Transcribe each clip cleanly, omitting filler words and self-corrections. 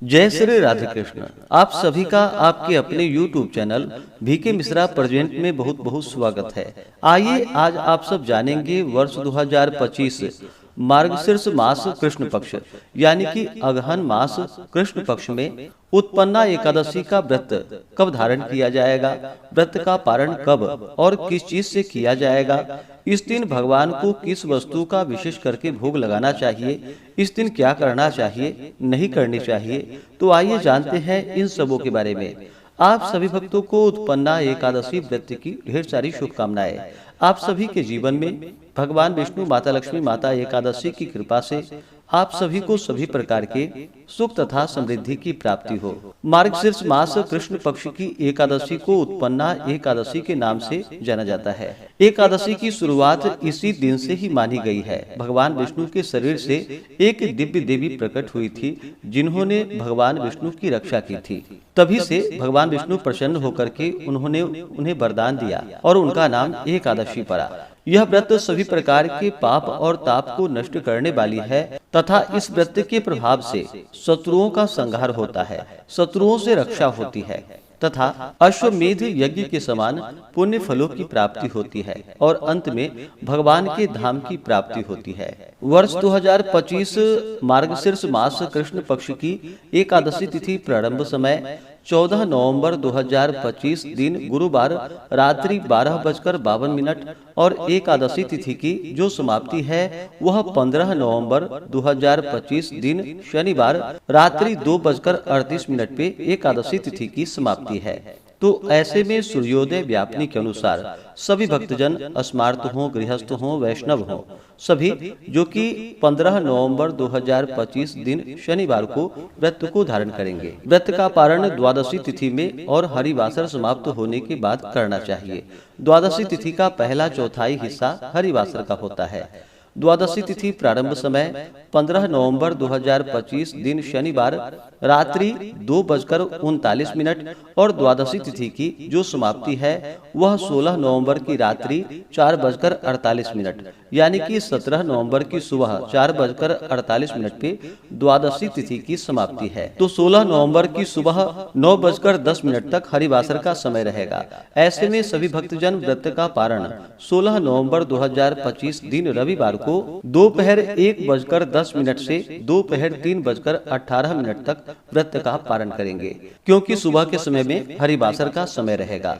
जय श्री राधे कृष्ण। आप सभी का आपके अपने YouTube channel VK Mishra present में बहुत बहुत स्वागत है। आइए आज आप सब जानेंगे वर्ष 2025 मार्गशीर्ष मास कृष्ण पक्ष यानी कि अगहन मास कृष्ण पक्ष में उत्पन्ना एकादशी का व्रत कब धारण किया जाएगा, व्रत का पारण कब और किस चीज से किया जाएगा, इस दिन भगवान को किस वस्तु का विशेष करके भोग लगाना चाहिए, इस दिन क्या करना चाहिए नहीं करनी चाहिए। तो आइए जानते हैं इन सबों के बारे में। आप सभी भक्तों को उत्पन्ना एकादशी व्रत की ढेर सारी शुभकामनाएं। आप सभी के जीवन में भगवान विष्णु, माता लक्ष्मी, माता एकादशी की कृपा से आप सभी को सभी प्रकार के सुख तथा समृद्धि की प्राप्ति हो। मार्गशीर्ष मास कृष्ण पक्ष की एकादशी को उत्पन्ना एकादशी के नाम से जाना जाता है। एकादशी की शुरुआत इसी दिन से ही मानी गई है। भगवान विष्णु के शरीर से एक दिव्य देवी प्रकट हुई थी जिन्होंने भगवान विष्णु की रक्षा की थी। तभी से भगवान विष्णु प्रसन्न होकर के उन्होंने उन्हें वरदान दिया और उनका नाम एकादशी पड़ा। यह व्रत सभी प्रकार के पाप और ताप को नष्ट करने वाली है तथा इस व्रत के प्रभाव से शत्रुओं का संहार होता है, शत्रुओं से रक्षा होती है तथा अश्वमेध यज्ञ के समान पुण्य फलों की प्राप्ति होती है और अंत में भगवान के धाम की प्राप्ति होती है। वर्ष 2025 मार्गशीर्ष मास कृष्ण पक्ष की एकादशी तिथि प्रारंभ समय 14 नवंबर 2025 दिन गुरुवार रात्रि 12:52 और एकादशी तिथि की जो समाप्ति है वह 15 नवंबर 2025 दिन शनिवार रात्रि 2:38 पे एकादशी तिथि की समाप्ति है। तो ऐसे में सूर्योदय व्यापनी के अनुसार सभी भक्तजन स्मार्त हों, गृहस्थ हों, वैष्णव हों, सभी जो कि 15 नवंबर 2025 दिन शनिवार को व्रत को धारण करेंगे। व्रत का पारण द्वादशी तिथि में और हरिवासर समाप्त होने के बाद करना चाहिए। द्वादशी तिथि का पहला चौथाई हिस्सा हरिवासर का होता है। द्वादशी तिथि प्रारंभ समय 15 नवंबर 2025 दिन शनिवार रात्रि 2:39 और द्वादशी तिथि की जो समाप्ति है वह 16 नवंबर की रात्रि 4:48 यानी कि 17 नवंबर की सुबह 4:48 पे द्वादशी तिथि की समाप्ति है। तो 16 नवंबर की सुबह 9:10 तक हरिवासर का समय रहेगा। ऐसे में सभी भक्तजन व्रत का पारण 16 नवंबर 2025 दिन रविवार को दोपहर 1:10 से दोपहर 3:18 तक व्रत का पारण करेंगे, क्योंकि सुबह के समय में हरिवासर का समय रहेगा।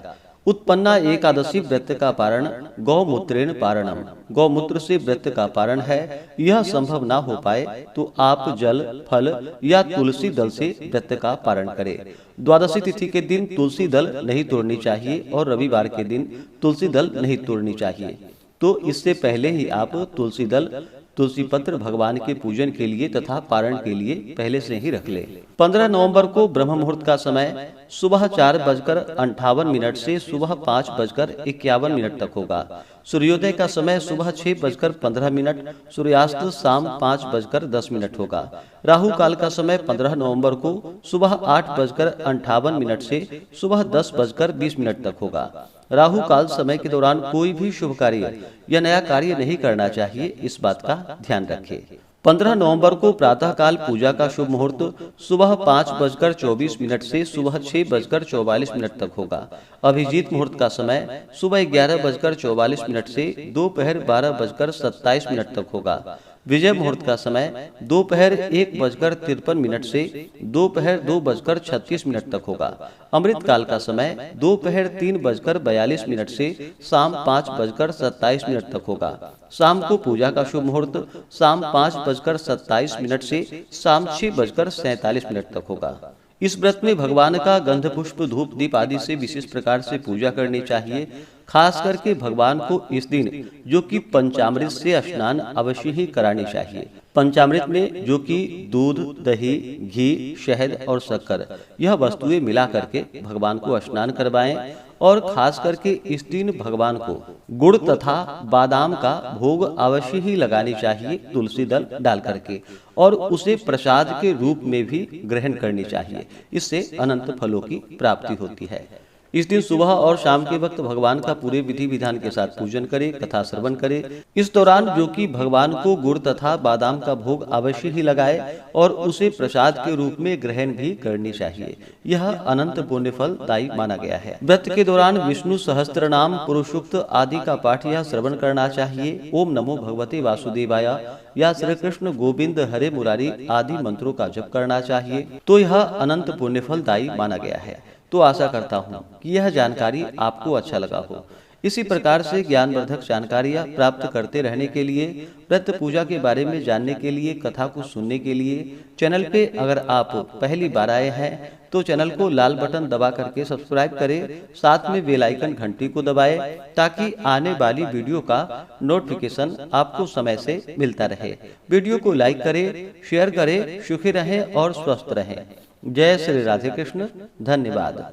उत्पन्ना एकादशी व्रत का पारण गौमूत्रेण पारणम, गौमूत्र से व्रत का पारण है। यह संभव ना हो पाए तो आप जल, फल या तुलसी दल से व्रत का पारण करें। द्वादशी तिथि के दिन तुलसी दल नहीं तोड़नी चाहिए और रविवार के दिन तुलसी दल नहीं तोड़नी चाहिए। तो इससे पहले ही आप तुलसी दल, तुलसी पत्र भगवान के पूजन के लिए तथा पारण के लिए पहले से ही रख ले। 15 नवंबर को ब्रह्म मुहूर्त का समय सुबह 4:58 से सुबह 5:51 तक होगा। सूर्योदय का समय सुबह 6:15, सूर्यास्त शाम 5:10 होगा। राहु काल का समय 15 नवंबर को सुबह 8:58 से सुबह 10:20 तक होगा। राहु काल समय के दौरान कोई भी शुभ कार्य या नया कार्य नहीं करना चाहिए, इस बात का ध्यान रखें। 15 नवंबर को प्रातः काल पूजा का शुभ मुहूर्त सुबह 5:24 से सुबह 6:44 तक होगा। अभिजीत मुहूर्त का समय सुबह 11:44 से दोपहर 12:27 तक होगा। विजय मुहूर्त का समय दोपहर 1:53 से दोपहर 2:36 तक होगा। अमृत काल का समय दोपहर 3:42 से शाम 5:27 तक होगा। शाम को पूजा का शुभ मुहूर्त शाम 5:27 से शाम 6:47 तक होगा। इस व्रत में भगवान का गंध, पुष्प, धूप, दीप आदि से विशेष प्रकार से पूजा करनी चाहिए। खास करके भगवान को इस दिन जो कि पंचामृत से स्नान अवश्य ही करानी चाहिए। पंचामृत में जो कि दूध, दही, घी, शहद और शक्कर यह वस्तुएं मिला करके भगवान को स्नान करवाएं और खास करके इस दिन भगवान को गुड़ तथा बादाम का भोग अवश्य ही लगानी चाहिए तुलसी दल डाल करके, और उसे प्रसाद के रूप में भी ग्रहण करनी चाहिए। इससे अनंत फलों की प्राप्ति होती है। इस दिन सुबह और शाम के वक्त भगवान का पूरे विधि विधान के साथ पूजन करे, कथा श्रवण करे। इस दौरान जो कि भगवान को गुड़ तथा बादाम का भोग अवश्य ही लगाए और उसे प्रसाद के रूप में ग्रहण भी करनी चाहिए। यह अनंत पुण्य फल दायी माना गया है। व्रत के दौरान विष्णु सहस्त्र नाम, पुरुषोक्त आदि का पाठ या श्रवण करना चाहिए। ओम नमो भगवते वासुदेवाय या श्री कृष्ण गोविंद हरे मुरारी आदि मंत्रों का जप करना चाहिए। तो यह अनंत पुण्य फल दायी माना गया है। तो आशा करता हूँ कि यह जानकारी आपको अच्छा लगा हो। इसी प्रकार से ज्ञानवर्धक जानकारियाँ प्राप्त करते रहने के लिए, व्रत पूजा के बारे में जानने के लिए, कथा को सुनने के लिए चैनल पे अगर आप पहली बार आए हैं तो चैनल को लाल बटन दबा करके सब्सक्राइब करें, साथ में बेल आइकन घंटी को दबाएं ताकि आने वाली वीडियो का नोटिफिकेशन आपको समय से मिलता रहे। वीडियो को लाइक करें, शेयर करें। सुखी रहें और स्वस्थ रहें। जय श्री राधे कृष्ण। धन्यवाद।